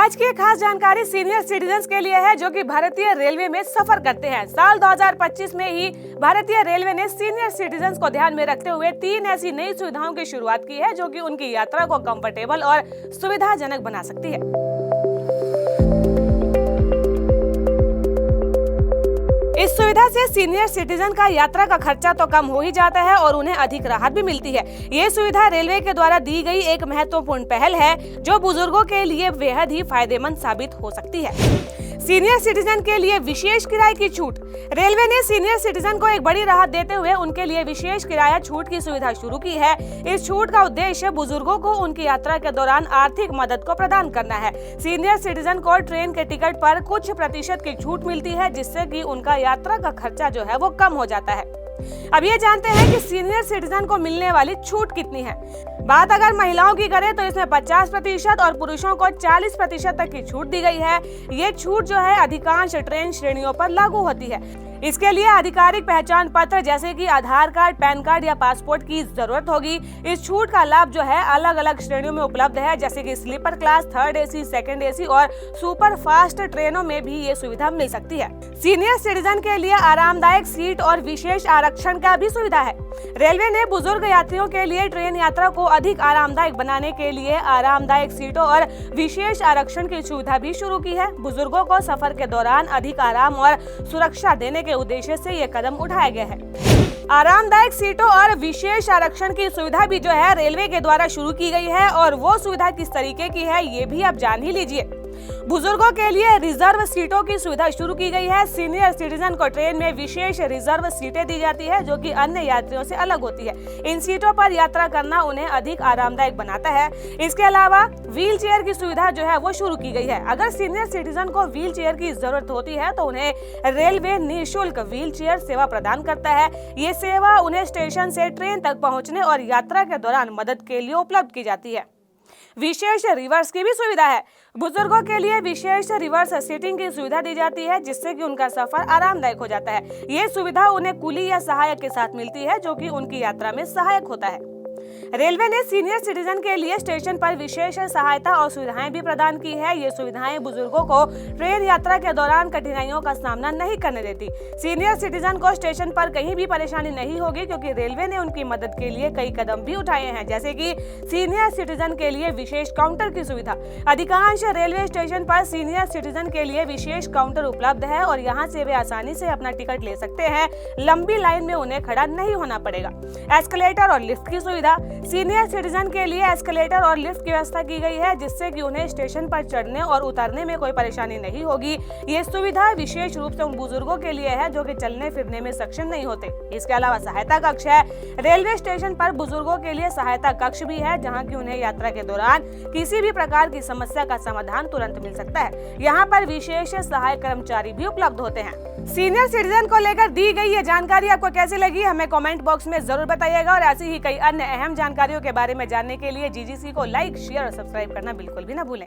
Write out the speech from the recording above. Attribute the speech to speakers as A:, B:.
A: आज की खास जानकारी सीनियर सिटीजन्स के लिए है जो कि भारतीय रेलवे में सफर करते हैं। साल 2025 में ही भारतीय रेलवे ने सीनियर सिटीजन्स को ध्यान में रखते हुए 3 ऐसी नई सुविधाओं की शुरुआत की है जो कि उनकी यात्रा को कंफर्टेबल और सुविधाजनक बना सकती है। इस सुविधा से सीनियर सिटीजन का यात्रा का खर्चा तो कम हो ही जाता है और उन्हें अधिक राहत भी मिलती है। ये सुविधा रेलवे के द्वारा दी गई एक महत्वपूर्ण पहल है जो बुजुर्गों के लिए बेहद ही फायदेमंद साबित हो सकती है। सीनियर सिटीजन के लिए विशेष किराए की छूट। रेलवे ने सीनियर सिटीजन को एक बड़ी राहत देते हुए उनके लिए विशेष किराया छूट की सुविधा शुरू की है। इस छूट का उद्देश्य बुजुर्गों को उनकी यात्रा के दौरान आर्थिक मदद को प्रदान करना है। सीनियर सिटीजन को ट्रेन के टिकट पर कुछ प्रतिशत की छूट मिलती है जिससे कि उनका यात्रा का खर्चा जो है वो कम हो जाता है। अब ये जानते हैं कि सीनियर सिटीजन को मिलने वाली छूट कितनी है। बात अगर महिलाओं की करें तो इसमें 50% और पुरुषों को 40% तक की छूट दी गई है। ये छूट जो है अधिकांश ट्रेन श्रेणियों पर लागू होती है। इसके लिए आधिकारिक पहचान पत्र जैसे कि आधार कार्ड, पैन कार्ड या पासपोर्ट की जरूरत होगी। इस छूट का लाभ जो है अलग अलग श्रेणियों में उपलब्ध है जैसे कि sleeper class, 3rd AC, 2nd AC और सुपर फास्ट ट्रेनों में भी ये सुविधा मिल सकती है। सीनियर सिटीजन के लिए आरामदायक सीट और विशेष आरक्षण का भी सुविधा है। रेलवे ने बुजुर्ग यात्रियों के लिए ट्रेन यात्रा को अधिक आरामदायक बनाने के लिए आरामदायक सीटों और विशेष आरक्षण की सुविधा भी शुरू की है। बुजुर्गों को सफर के दौरान अधिक आराम और सुरक्षा देने के उद्देश्य से ये कदम उठाया गया है। आरामदायक सीटों और विशेष आरक्षण की सुविधा भी जो है रेलवे के द्वारा शुरू की गई है और वो सुविधा किस तरीके की है ये भी आप जान ही लीजिए। बुजुर्गों के लिए रिजर्व सीटों की सुविधा शुरू की गई है। सीनियर सिटीजन को ट्रेन में विशेष रिजर्व सीटें दी जाती है जो कि अन्य यात्रियों से अलग होती है। इन सीटों पर यात्रा करना उन्हें अधिक आरामदायक बनाता है। इसके अलावा व्हील चेयर की सुविधा जो है वो शुरू की गई है। अगर सीनियर सिटीजन को व्हील चेयर की जरूरत होती है तो उन्हें रेलवे निःशुल्क व्हील चेयर सेवा प्रदान करता है। ये सेवा उन्हें स्टेशन से ट्रेन तक पहुँचने और यात्रा के दौरान मदद के लिए उपलब्ध की जाती है। विशेष रिवर्स की भी सुविधा है। बुजुर्गों के लिए विशेष रिवर्स सीटिंग की सुविधा दी जाती है जिससे कि उनका सफर आरामदायक हो जाता है। ये सुविधा उन्हें कुली या सहायक के साथ मिलती है जो कि उनकी यात्रा में सहायक होता है। रेलवे ने सीनियर सिटीजन के लिए स्टेशन पर विशेष सहायता और सुविधाएं भी प्रदान की है। ये सुविधाएं बुजुर्गों को ट्रेन यात्रा के दौरान कठिनाइयों का सामना नहीं करने देती। सीनियर सिटीजन को स्टेशन पर कहीं भी परेशानी नहीं होगी क्योंकि रेलवे ने उनकी मदद के लिए कई कदम भी उठाए हैं जैसे कि सीनियर सिटीजन के लिए विशेष काउंटर की सुविधा। अधिकांश रेलवे स्टेशन पर सीनियर सिटीजन के लिए विशेष काउंटर उपलब्ध है और यहाँ से वे आसानी से अपना टिकट ले सकते हैं। लंबी लाइन में उन्हें खड़ा नहीं होना पड़ेगा। एस्केलेटर और लिफ्ट की सुविधा। सीनियर सिटीजन के लिए एस्केलेटर और लिफ्ट की व्यवस्था की गई है जिससे कि उन्हें स्टेशन पर चढ़ने और उतरने में कोई परेशानी नहीं होगी। ये सुविधा विशेष रूप से उन बुजुर्गों के लिए है जो कि चलने फिरने में सक्षम नहीं होते। इसके अलावा सहायता कक्ष है। रेलवे स्टेशन पर बुजुर्गों के लिए सहायता कक्ष भी है जहां की उन्हें यात्रा के दौरान किसी भी प्रकार की समस्या का समाधान तुरंत मिल सकता है। यहाँ पर विशेष सहायक कर्मचारी भी उपलब्ध होते हैं। सीनियर सिटीजन को लेकर दी गई ये जानकारी आपको कैसी लगी हमें कमेंट बॉक्स में जरूर बताइएगा और ऐसी ही कई अन्य अहम जानकारियों के बारे में जानने के लिए GGC को लाइक, शेयर और सब्सक्राइब करना बिल्कुल भी ना भूलें।